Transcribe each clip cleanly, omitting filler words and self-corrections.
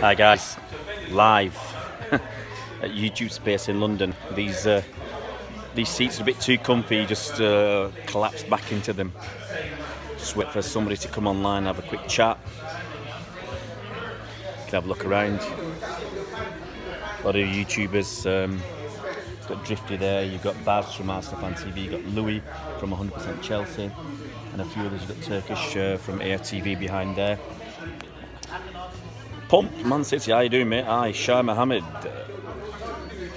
Hi guys, live at YouTube Space in London. These seats are a bit too comfy, just collapse back into them. Just wait for somebody to come online, have a quick chat. Can have a look around. A lot of YouTubers. You've got Drifty there, you've got Baz from Arsenal Fan TV, you've got Louis from 100% Chelsea, and a few others. You've got Turkish from AFTV behind there. Pumped, Man City, how you doing, mate? Hi, Shah Mohammed.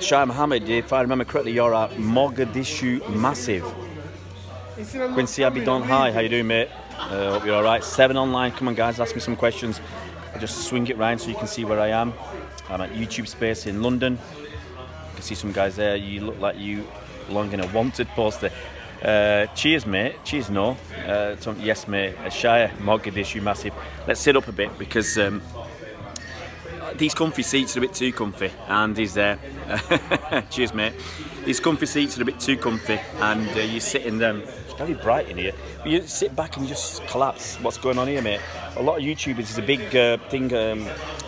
Shah Mohammed, if I remember correctly, you're at Mogadishu Massive. Quincy Abidon, hi, how you doing, mate? Hope you're alright. 7 online, come on guys, ask me some questions. I'll just swing it round so you can see where I am. I'm at YouTube Space in London. You can see some guys there. You look like you belong in a wanted poster. Cheers, mate. Cheers, no. Yes, mate. Shire, Mogadishu Massive. Let's sit up a bit because these comfy seats are a bit too comfy. And he's there. Cheers, mate. These comfy seats are a bit too comfy, and you sit in them. It's very bright in here. You sit back and you just collapse. What's going on here, mate? A lot of YouTubers. There's a big thing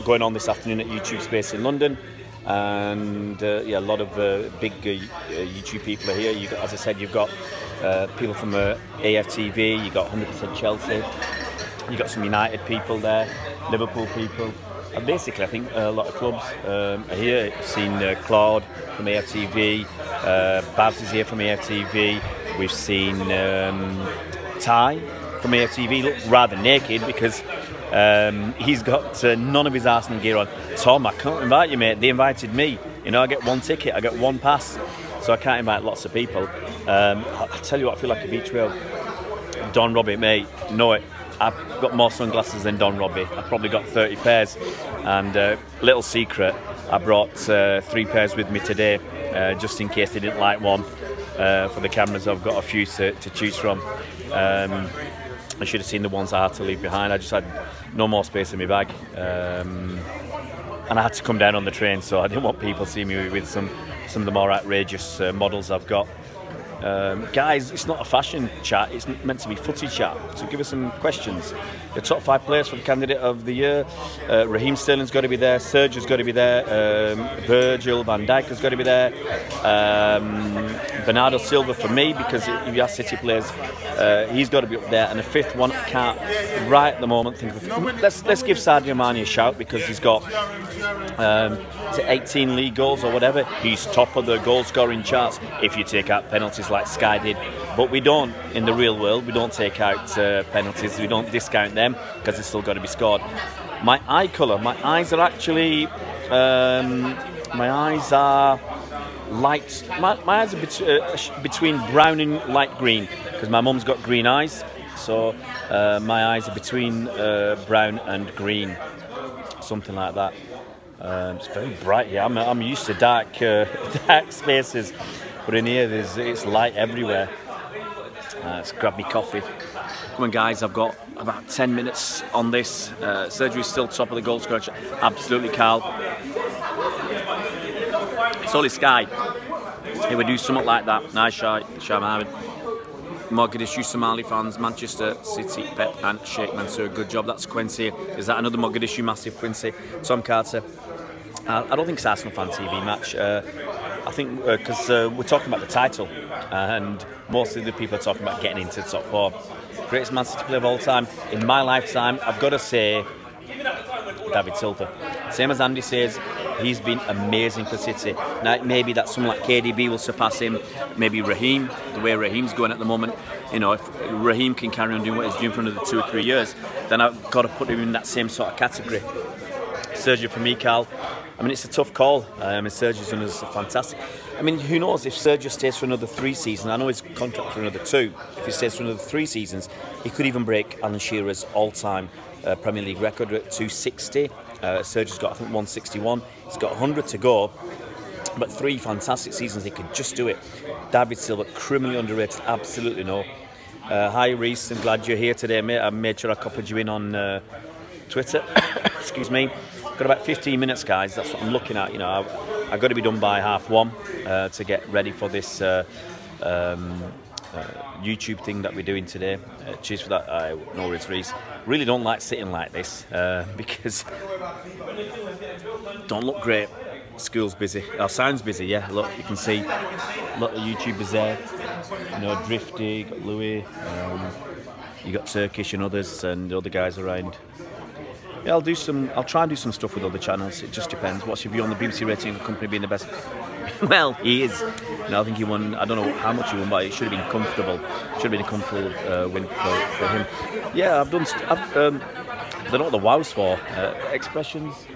going on this afternoon at YouTube Space in London. And yeah, a lot of big YouTube people are here. You got, as I said, you've got people from AFTV. You got 100% Chelsea. You got some United people there, Liverpool people. And basically, I think a lot of clubs are here. I've seen Claude from AFTV. Babs is here from AFTV. We've seen Ty from AFTV. Look rather naked because he's got none of his Arsenal gear on. Tom, I can't invite you, mate. They invited me. You know, I get one ticket, I get one pass, so I can't invite lots of people. I'll tell you what, I feel like a beach whale. Don Robbie, mate, know it. I've got more sunglasses than Don Robbie. I've probably got 30 pairs. And little secret, I brought 3 pairs with me today, just in case they didn't like one. For the cameras, I've got a few to choose from. I should have seen the ones I had to leave behind. I just had no more space in my bag, and I had to come down on the train, so I didn't want people seeing me with some of the more outrageous models I've got. Guys, it's not a fashion chat, it's meant to be footy chat, so give us some questions. The top 5 players for the candidate of the year. Raheem Sterling's got to be there, Serge has got to be there, Virgil van Dijk has got to be there, Bernardo Silva for me, because if you ask City players, he's got to be up there, and the 5th one I can't right at the moment think of. Let's give Sadio Mane a shout, because he's got is it 18 league goals or whatever. He's top of the goal scoring charts if you take out penalties like Sky did, but we don't in the real world. We don't take out penalties, we don't discount them because it's still got to be scored. My eye colour, my eyes are actually my eyes are light, my eyes are between brown and light green, because my mum's got green eyes, so my eyes are between brown and green, something like that. It's very bright here. I'm used to dark dark spaces, but in here it's light everywhere. Let's grab me coffee. Come on guys, I've got about 10 minutes on this. Sergio is still top of the goal scorer. Absolutely, Carl. It's only Sky. He would do something like that. Nice shot, Shah Mohammed. Mogadishu Somali fans, Manchester City, Pep and Sheikh Mansour. Good job. That's Quincy. Is that another Mogadishu Massive, Quincy? Tom Carter. I don't think it's Arsenal Fan TV match. I think because we're talking about the title, and most of the people are talking about getting into the top 4. Greatest Man City player of all time. In my lifetime, I've got to say David Silva. Same as Andy says, he's been amazing for City. Now maybe that someone like KDB will surpass him. Maybe Raheem, the way Raheem's going at the moment. You know, if Raheem can carry on doing what he's doing for another 2 or 3 years, then I've got to put him in that same sort of category. Sergio for me, Carl. I mean, it's a tough call. Sergio's done us fantastic. I mean, who knows if Sergio stays for another 3 seasons? I know he's contract for another 2. If he stays for another 3 seasons, he could even break Alan Shearer's all-time Premier League record at 260. Sergio's got, I think, 161. He's got 100 to go. But 3 fantastic seasons, he could just do it. David Silva, criminally underrated, absolutely no. Hi, Reese. I'm glad you're here today, mate. I made sure I copied you in on Twitter. Excuse me. Got about 15 minutes, guys. That's what I'm looking at. You know, I've got to be done by 1:30 to get ready for this YouTube thing that we're doing today. Cheers for that, no worries, Reese. Really don't like sitting like this because don't look great. School's busy. Our sound's busy, yeah. Look, you can see a lot of YouTubers there. You know, Drifty, you got Louis, you got Turkish and others, and the other guys around. Yeah, I'll try and do some stuff with other channels. It just depends. What's your view on the BBC Rating Company being the best? Well, he is. You know, I think he won. I don't know how much he won, but it should have been comfortable. Should have been a comfortable win for him. Yeah, I don't know what the wow's for. Expressions.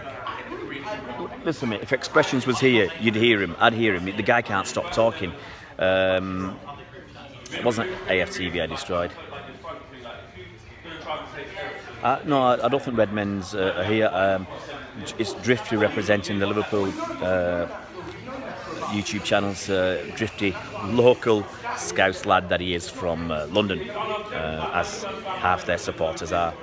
Listen, mate, if Expressions was here, you'd hear him. I'd hear him. The guy can't stop talking. It wasn't AFTV I destroyed. No, I don't think Redmen's are here. It's Drifty representing the Liverpool YouTube channels. Drifty, local Scouse lad that he is from London, as half their supporters are.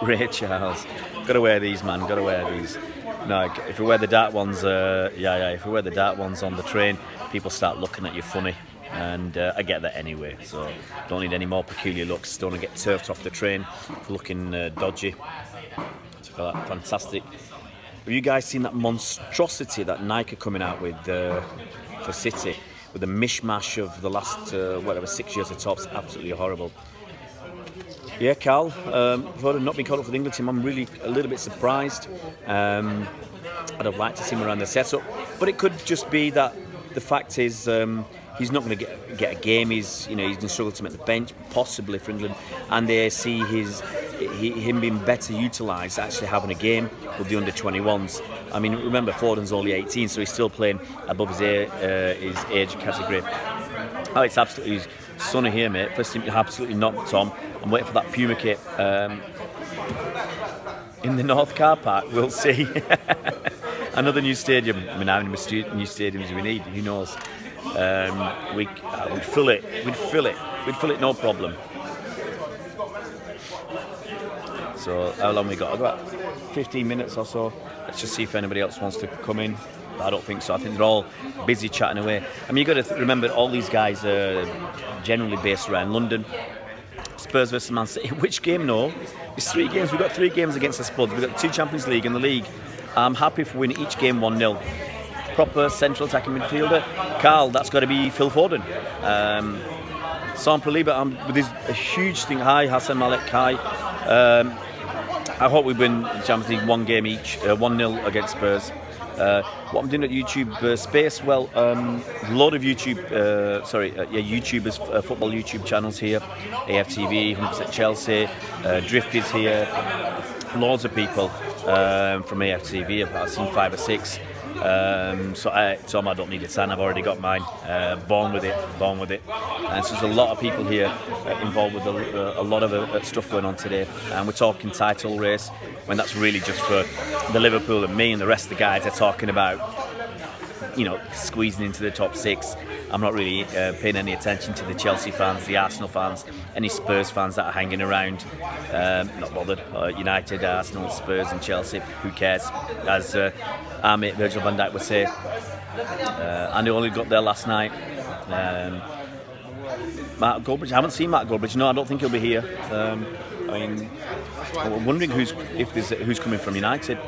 Ray Charles, gotta wear these, man. Gotta wear these. No, if we wear the dark ones, if we wear the dark ones on the train, people start looking at you funny. And I get that anyway, so don't need any more peculiar looks. Don't want to get turfed off the train for looking dodgy. So fantastic. Have you guys seen that monstrosity that Nike are coming out with for City? With the mishmash of the last, 6 years of tops, absolutely horrible. Yeah, Carl, for not being called up for the England team, I'm really a little bit surprised. I'd have liked to see him around the setup, but it could just be that the fact is he's not going to get a game. He's going to struggle to make the bench, possibly for England, and they see him being better utilised, actually having a game with the under-21s. I mean, remember Foden's only 18, so he's still playing above his age category. Oh, it's absolutely sunny here, mate. First thing, absolutely not, Tom. I'm waiting for that Puma kit in the North car park. We'll see. Another new stadium. I mean, how many new stadiums we need? Who knows? We'd fill it. We'd fill it. No problem. So how long we got? I've got 15 minutes or so. Let's just see if anybody else wants to come in. I don't think so. I think they're all busy chatting away. I mean, you've got to remember all these guys are generally based around London. Spurs versus Man City. Which game? No, it's 3 games. We've got 3 games against the Spurs. We've got 2 Champions League in the league. I'm happy if we win each game 1-0. Proper central attacking midfielder. Carl, that's got to be Phil Foden. Sample Liba, with this a huge thing. Hi, Hassan Malik. Hi. I hope we win the Champions League 1 game each, 1-0 against Spurs. What I'm doing at YouTube Space, well, a lot of YouTube, YouTubers, football YouTube channels here. AFTV, 100% Chelsea, Drift is here. Loads of people from AFTV. I've seen 5 or 6. Tom, I don't need a sign. I've already got mine. Born with it. And so there's a lot of people here involved with a lot of stuff going on today. And we're talking title race, when that's really just for the Liverpool and me, and the rest of the guys are talking about, squeezing into the top 6. I'm not really paying any attention to the Chelsea fans, the Arsenal fans, any Spurs fans that are hanging around. Not bothered. United, Arsenal, Spurs and Chelsea, who cares? As our mate Virgil van Dijk would say. And he only got there last night. Matt Goldbridge, I haven't seen Matt Goldbridge. No, I don't think he'll be here. I'm wondering who's coming from United.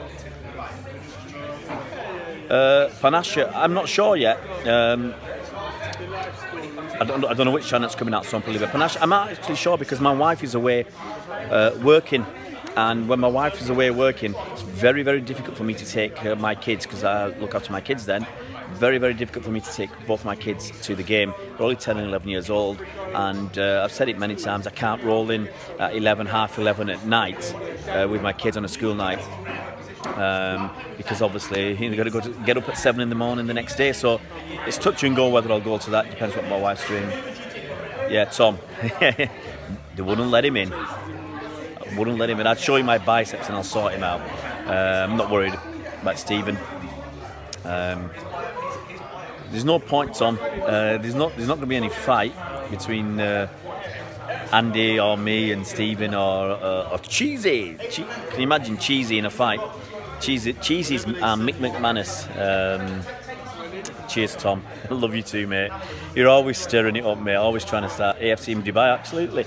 Panache, I'm not sure yet. I don't know which channel it's coming out. So Panache, I'm not actually sure because my wife is away working, and when my wife is away working, it's very, very difficult for me to take my kids, because I look after my kids then. Very, very difficult for me to take both my kids to the game. They're only 10 and 11 years old, and I've said it many times, I can't roll in at 11, half 11 at night with my kids on a school night. Because obviously you've got to get up at 7 in the morning the next day, so it's touch and go whether I'll go to that. Depends what my wife's doing. Yeah, Tom. They wouldn't let him in. I'd show you my biceps and I'll sort him out. I'm not worried about Stephen. There's no point, Tom. There's not going to be any fight between Andy or me and Stephen or Cheesy. Can you imagine Cheesy in a fight? Cheesy's Mick McManus. Cheers, Tom. I love you too, mate. You're always stirring it up, mate. Always trying to start AFC in Dubai, absolutely.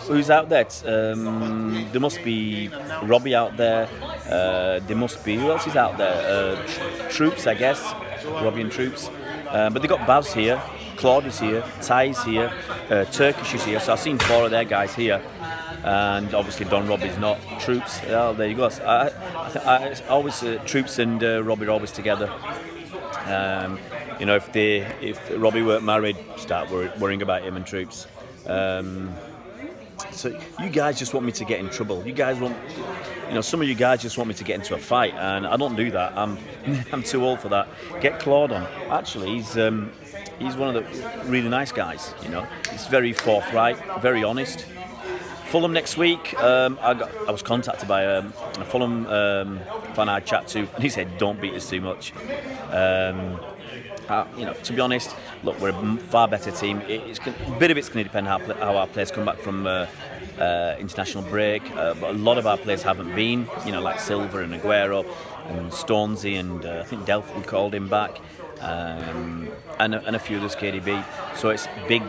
Who's out there? There must be Robbie out there. There must be, who else is out there? Troops, I guess. Robbie and Troops. But they got Baz here, Claude is here, Ty is here, Turkish is here. So I've seen 4 of their guys here. And obviously Don Robbie's not. Troops, yeah, there you go. I always Troops and Robbie are always together. You know, if Robbie weren't married, start worrying about him and Troops. So you guys just want me to get in trouble. You guys want, you know, some of you guys just want me to get into a fight, and I don't do that. I'm too old for that. Get Claude on. Actually, he's one of the really nice guys. You know, he's very forthright, very honest. Fulham next week. I was contacted by a Fulham fan I chat to, and he said, "Don't beat us too much." You know, to be honest, look, we're a far better team. A bit of it's going to depend how our players come back from international break. But a lot of our players haven't been. You know, like Silva and Aguero and Stormzy, and I think Delphi called him back, and a few others, KDB. So it's big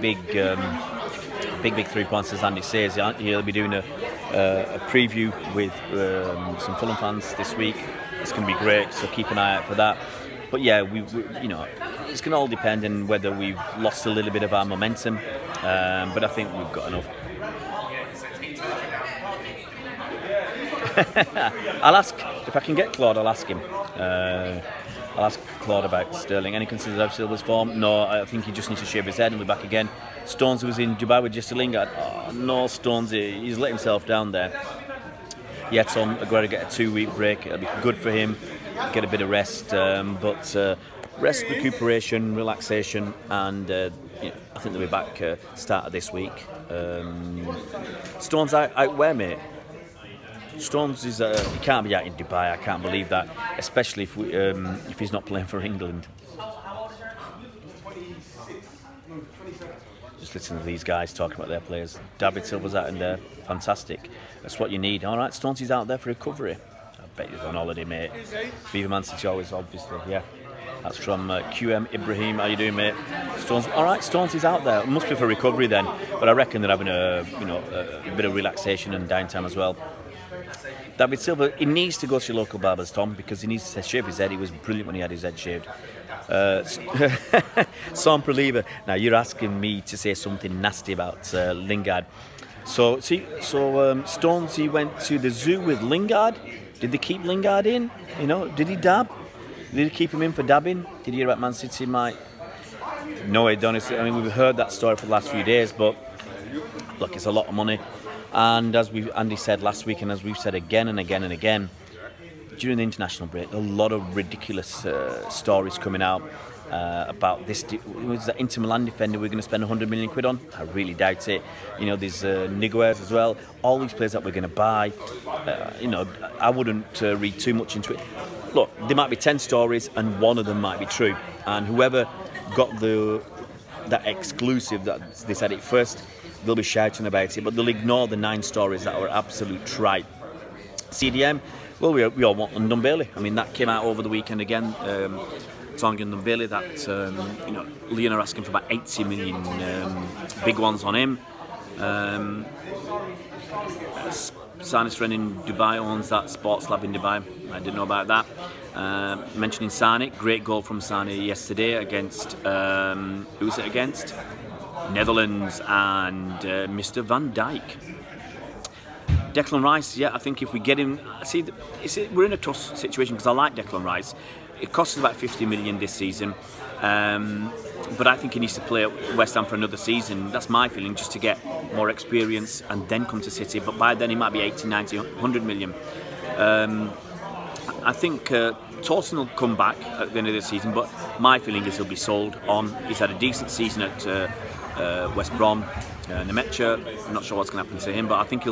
3 points, as Andy says. He'll be doing a preview with some Fulham fans this week. It's going to be great, so keep an eye out for that. But yeah, we you know, it's going to all depend on whether we've lost a little bit of our momentum. But I think we've got enough. I'll ask if I can get Claude. I'll ask him. I'll ask Claude about Sterling. Any concerns about Silva's form? No, I think he just needs to shave his head and be back again. Stones was in Dubai with Jesse Lingard. Oh, no, Stones, he's let himself down there. Yeah, Tom, Aguero get a 2-week break. It'll be good for him. Get a bit of rest, but rest, recuperation, relaxation, and you know, I think they'll be back start of this week. Stones out where, mate? Stones is he can't be out in Dubai. I can't believe that, especially if he's not playing for England. Just listen to these guys talking about their players. David Silva's out in there, fantastic. That's what you need. All right, Stones is out there for recovery. I bet he's on holiday, mate. Viva Man City always, obviously, yeah. That's from QM Ibrahim. How you doing, mate? Stones. All right, Stones is out there. It must be for recovery then, but I reckon they're having a bit of relaxation and downtime as well. David Silva, he needs to go to your local barbers, Tom, because he needs to shave his head. He was brilliant when he had his head shaved. Sam Praliva. Now you're asking me to say something nasty about Lingard. So Stones, he went to the zoo with Lingard. Did they keep Lingard in? You know, did he dab? Did they keep him in for dabbing? Did you hear about Man City, Mike? No, I don't. I mean, we've heard that story for the last few days, but look, it's a lot of money. And as Andy said last week, and as we've said again and again and again, during the international break, a lot of ridiculous stories coming out about this. Was that Inter Milan defender we're going to spend 100 million quid on? I really doubt it. You know, there's Niguez as well. All these players that we're going to buy. You know, I wouldn't read too much into it. Look, there might be 10 stories, and one of them might be true. And whoever got that exclusive that they said it first, they'll be shouting about it, but they'll ignore the 9 stories that were absolute tripe. CDM, well, we all want Ndombele. I mean, that came out over the weekend again. Tongan Ndombele, that you know, Lyon are asking for about 80 million big ones on him. Sani's friend in Dubai owns that sports lab in Dubai. I didn't know about that. Mentioning Sani, great goal from Sani yesterday against, who was it against? Netherlands and Mr. Van Dijk. Declan Rice, yeah, I think if we get him, see, we're in a tough situation because I like Declan Rice. It costs us about 50 million this season, but I think he needs to play at West Ham for another season. That's my feeling, just to get more experience and then come to City. But by then he might be 80, 90, 100 million. I think Torsten will come back at the end of the season, but my feeling is he'll be sold on. He's had a decent season at West Brom, Nemecha. I'm not sure what's going to happen to him, but I think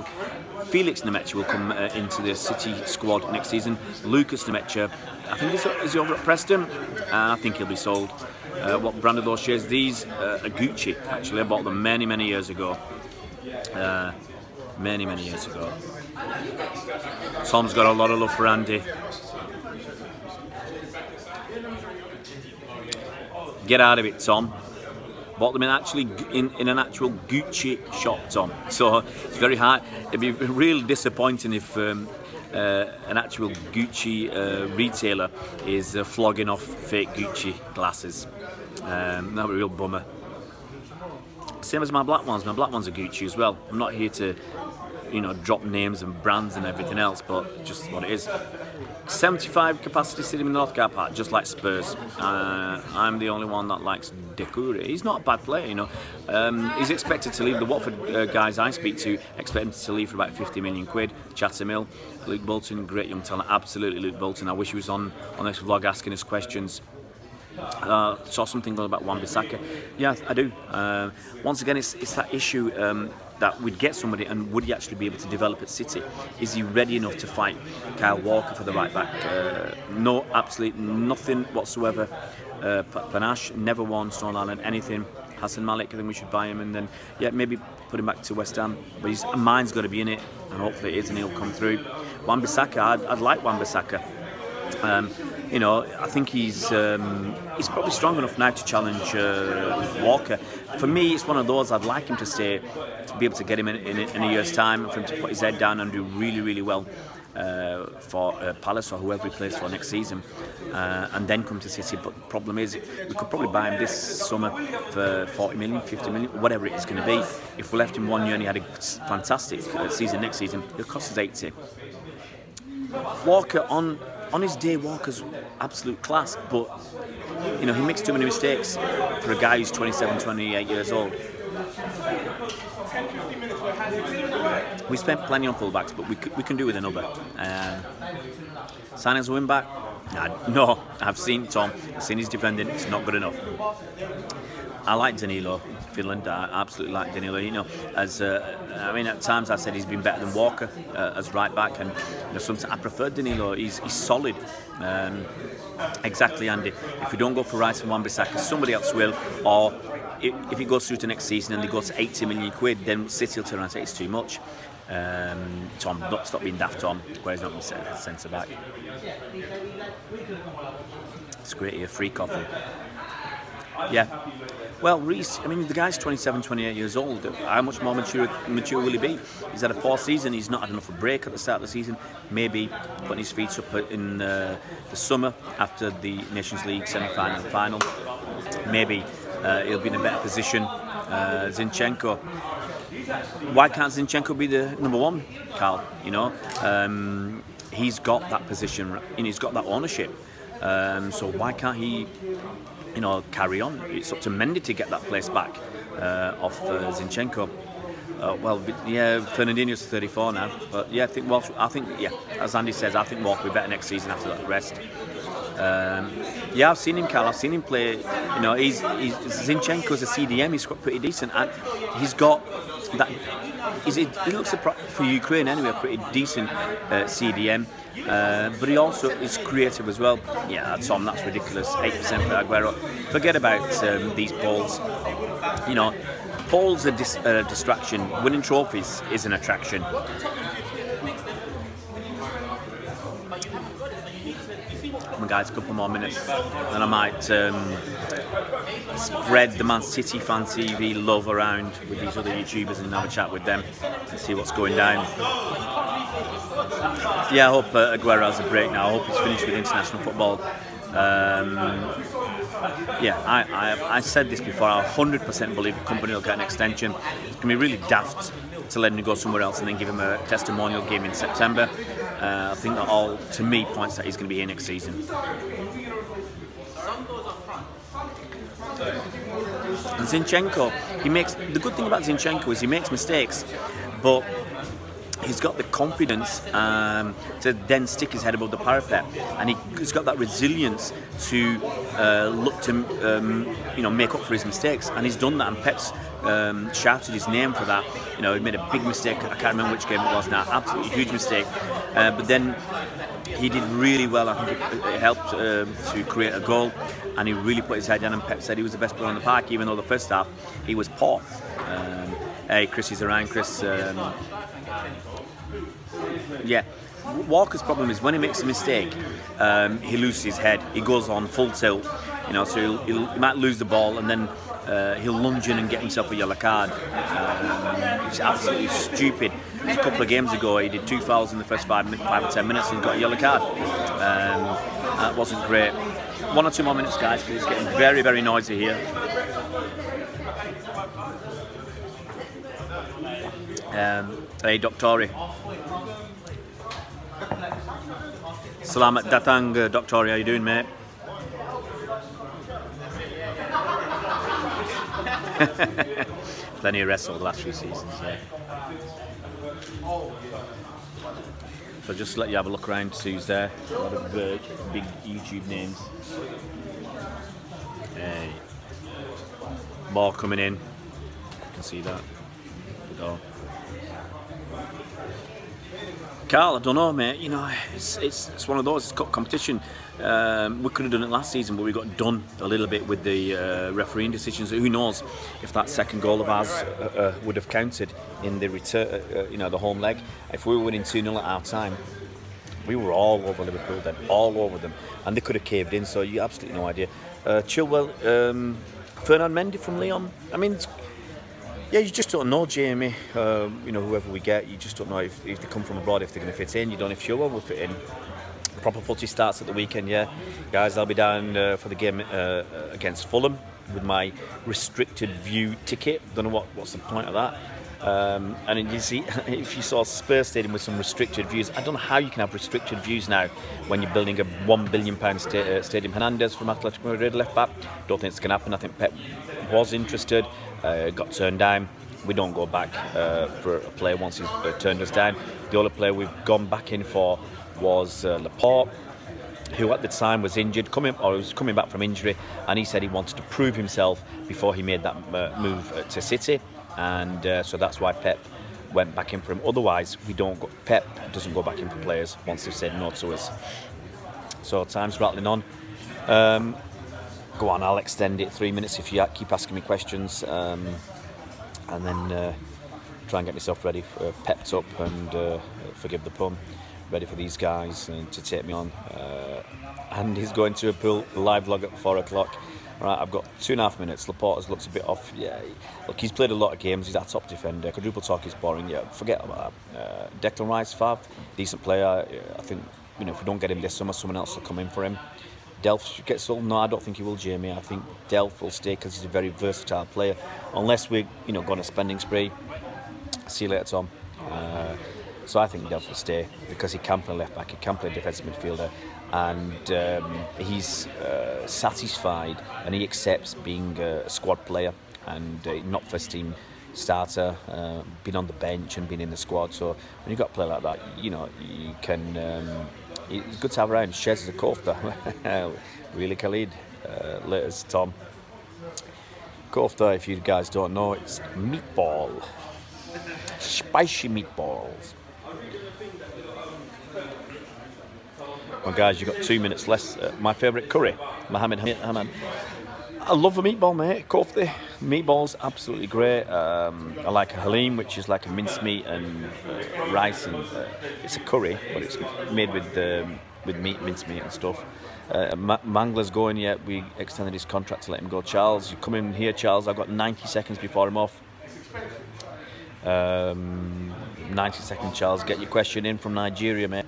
Felix Nemecha will come into the City squad next season. Lucas Nemecha, I think is he over at Preston? I think he'll be sold. What brand are those shares? These are Gucci, actually. I bought them many years ago. Many years ago. Tom's got a lot of love for Andy. Get out of it, Tom. Bought them in an actual Gucci shop, Tom. So it's very hard. It'd be really disappointing if an actual Gucci retailer is flogging off fake Gucci glasses. That'd be a real bummer. Same as my black ones. My black ones are Gucci as well. I'm not here to, you know, drop names and brands and everything else, but just what it is. 75 capacity stadium in the North Car Park, just like Spurs. I'm the only one that likes Doucouré. He's not a bad player, you know. He's expected to leave. The Watford guys I speak to expect him to leave for about 50 million quid. Chatham Hill, Luke Bolton, great young talent. Absolutely, Luke Bolton. I wish he was on this vlog asking us questions. Saw something going about Wan-Bissaka. Yeah, I do. Once again, it's that issue that we'd get somebody, and would he actually be able to develop at City? Is he ready enough to fight Kyle Walker for the right back? No, absolutely nothing whatsoever. Panache, never won Stone Island, anything. Hassan Malik, I think we should buy him, and then yeah, maybe put him back to West Ham. But his mind's got to be in it, and hopefully it is, and he'll come through. Wan-Bissaka, I'd like Wan-Bissaka. You know, I think he's probably strong enough now to challenge Walker. For me, it's one of those I'd like him to stay, to be able to get him in a year's time, for him to put his head down and do really, really well for Palace or whoever he plays for next season, and then come to City. But the problem is, we could probably buy him this summer for 40 million, 50 million, whatever it is going to be. If we left him 1 year and he had a fantastic season next season, it'll cost us 80. Walker on his day, Walker's absolute class, but you know, he makes too many mistakes for a guy who's 27, 28 years old. We spent plenty on fullbacks, but we can do with another. Signings a win back? No, I've seen Tom. I've seen his defending. It's not good enough. I like Danilo, Finland. I absolutely like Danilo. You know, I mean, at times I said he's been better than Walker as right back, and you know, sometimes I prefer Danilo. He's solid. Exactly, Andy. If we don't go for Rice and Wan-Bissaka, somebody else will. Or if it goes through to next season and they go to 80 million quid, then City will turn around and say it's too much. Tom, stop being daft, Tom. Where's not centre back? It's great here, free coffee. Yeah. Well, Reece, I mean, the guy's 27, 28 years old. How much more mature will he be? He's had a poor season. He's not had enough of a break at the start of the season. Maybe putting his feet up in the summer after the Nations League semi-final and final. Maybe he'll be in a better position. Zinchenko. Why can't Zinchenko be the number one, Carl? You know, he's got that position and he's got that ownership. So why can't he, you know, carry on? It's up to Mendy to get that place back off Zinchenko. Well, yeah, Fernandinho's 34 now, but yeah, I think, yeah, as Andy says, I think Walker will be better next season after that rest. Yeah, I've seen him, Carl. I've seen him play. You know, Zinchenko's a CDM. He's got pretty decent, and he's got that. He looks for Ukraine anyway, a pretty decent CDM. But he also is creative as well. Yeah, Tom, that's ridiculous. 8% for Aguero. Forget about these polls. You know, polls are a distraction. Winning trophies is an attraction. Come on, guys, a couple more minutes, and I might spread the Man City Fan TV love around with these other YouTubers and have a chat with them and see what's going down. Yeah, I hope Aguero has a break now. I hope he's finished with international football. Yeah, I said this before. I 100% believe the company will get an extension. It's going to be really daft to let him go somewhere else and then give him a testimonial game in September. I think that all, to me, points that he's going to be here next season. And Zinchenko, the good thing about Zinchenko is he makes mistakes, but he's got the confidence to then stick his head above the parapet, and he's got that resilience to look to you know, make up for his mistakes, and he's done that. And Pep's shouted his name for that. You know, he made a big mistake. I can't remember which game it was now. Absolutely huge mistake. But then he did really well. I think it helped to create a goal, and he really put his head down. And Pep said he was the best player on the park, even though the first half he was poor. Hey, Chris is around. Chris. Yeah. Walker's problem is when he makes a mistake, he loses his head. He goes on full tilt, you know. So he might lose the ball, and then he'll lunge in and get himself a yellow card. It's absolutely stupid. A couple of games ago, he did 2 fouls in the first 5 or 10 minutes, and he got a yellow card. That wasn't great. 1 or 2 more minutes, guys, because it's getting very, very noisy here. Hey, Doctori. Selamat datang, Doctori. How you doing, mate? Plenty of wrestle the last few seasons, yeah. So just to let you have a look around to see who's there. A lot of big YouTube names. Hey. Ball coming in. You can see that. Good all. Carl, I don't know, mate. You know, it's one of those. It's got competition. We could have done it last season, but we got done a little bit with the refereeing decisions. Who knows if that second goal of ours would have counted in the return, you know, the home leg. If we were winning 2-0 at half time, we were all over Liverpool then, all over them, and they could have caved in. So you absolutely no idea. Chilwell, Fernand Mendy from Lyon. I mean. Yeah, you just don't know, Jamie. You know, whoever we get, you just don't know if they come from abroad, if they're going to fit in. You don't know if Chilwell will fit in. Proper footy starts at the weekend, yeah. Guys, I'll be down for the game against Fulham with my restricted view ticket. Don't know what's the point of that. And you see, if you saw Spurs Stadium with some restricted views, I don't know how you can have restricted views now when you're building a £1 billion stadium. Hernandez from Atletico Madrid, left back. Don't think it's going to happen. I think Pep was interested. Got turned down. We don't go back for a player once he's turned us down. The only player we've gone back in for was Laporte, who at the time was injured, was coming back from injury, and he said he wanted to prove himself before he made that move to City, and so that's why Pep went back in for him. Otherwise, Pep doesn't go back in for players once they've said no to us. So time's rattling on. Go on, I'll extend it 3 minutes if you keep asking me questions, and then try and get myself ready, pepped up, and forgive the pun, ready for these guys to take me on. And he's going to a pool live vlog at 4 o'clock. Right, I've got 2.5 minutes. Laporte looks a bit off. Yeah, look, he's played a lot of games. He's our top defender. Quadruple talk is boring. Yeah, forget about that. Declan Rice, Fav, decent player. I think, you know, if we don't get him this summer, someone else will come in for him. Delph gets sold. No, I don't think he will, Jamie. I think Delph will stay because he's a very versatile player. Unless we, you know, go on a spending spree. See you later, Tom. So I think Delph will stay because he can play left back, he can play defensive midfielder, and he's satisfied and he accepts being a squad player and not first team starter, being on the bench and being in the squad. So when you've got a player like that, you know, you can. It's good to have around. Shez is a kofta. Really, Khalid. Laters, Tom. Kofta, if you guys don't know, it's meatball. Spicy meatballs. Well, guys, you've got 2 minutes less. My favourite curry, Mohammed Hamad. I love a meatball, mate. Kofta. Meatballs, absolutely great. I like a halim, which is like a mincemeat and rice, and it's a curry, but it's made with meat, mincemeat and stuff. Mangler's going yet. We extended his contract to let him go. Charles, you come in here, Charles. I've got 90 seconds before I'm off. 90 seconds, Charles. Get your question in from Nigeria, mate.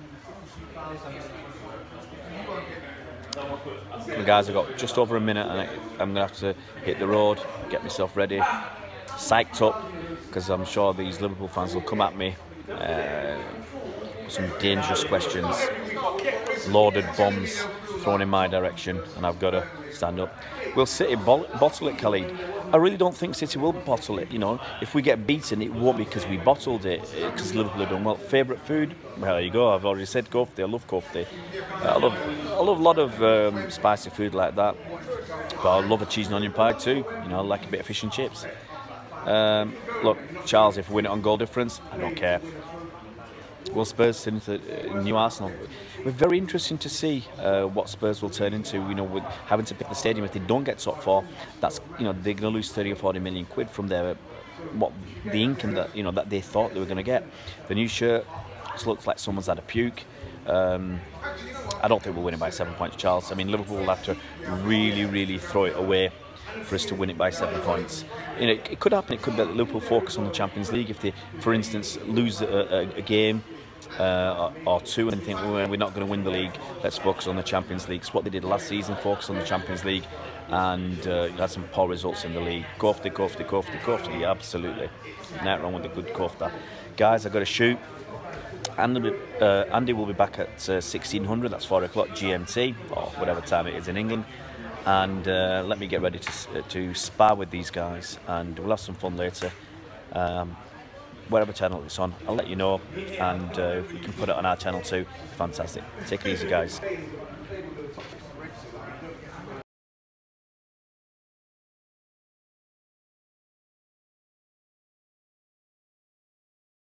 Guys, I've got just over a minute and I'm going to have to hit the road, get myself ready, psyched up, because I'm sure these Liverpool fans will come at me with some dangerous questions, loaded bombs thrown in my direction, and I've got to stand up. Will City bottle it, Khalid? I really don't think City will bottle it. You know, if we get beaten, it won't be because we bottled it, because Liverpool have done well. Favourite food? Well, there you go. I've already said kofta. I love kofta. I love a lot of spicy food like that. But I love a cheese and onion pie too. You know, I like a bit of fish and chips. Look, Charles, if we win it on goal difference, I don't care. Will Spurs turn into new Arsenal? We're very interesting to see what Spurs will turn into. You know, with having to pick the stadium if they don't get top four, that's, you know, they're going to lose 30 or 40 million quid from their what the income that that they thought they were going to get. The new shirt just looks like someone's had a puke. I don't think we'll win it by 7 points, Charles. I mean, Liverpool will have to really throw it away for us to win it by 7 points. It could happen. It could be that Liverpool focus on the Champions League if they, for instance, lose a game or two and think, well, we're not going to win the league, let's focus on the Champions League. It's what they did last season, focus on the Champions League, and had some poor results in the league. Kofta, yeah, absolutely. Nothing wrong with the good kofta. Guys, I've got to shoot. Andy will be back at 1600, that's 4 o'clock GMT, or whatever time it is in England. And let me get ready to spar with these guys, and we'll have some fun later. Whatever channel it's on, I'll let you know, and if we can put it on our channel too, fantastic. Take it easy, guys.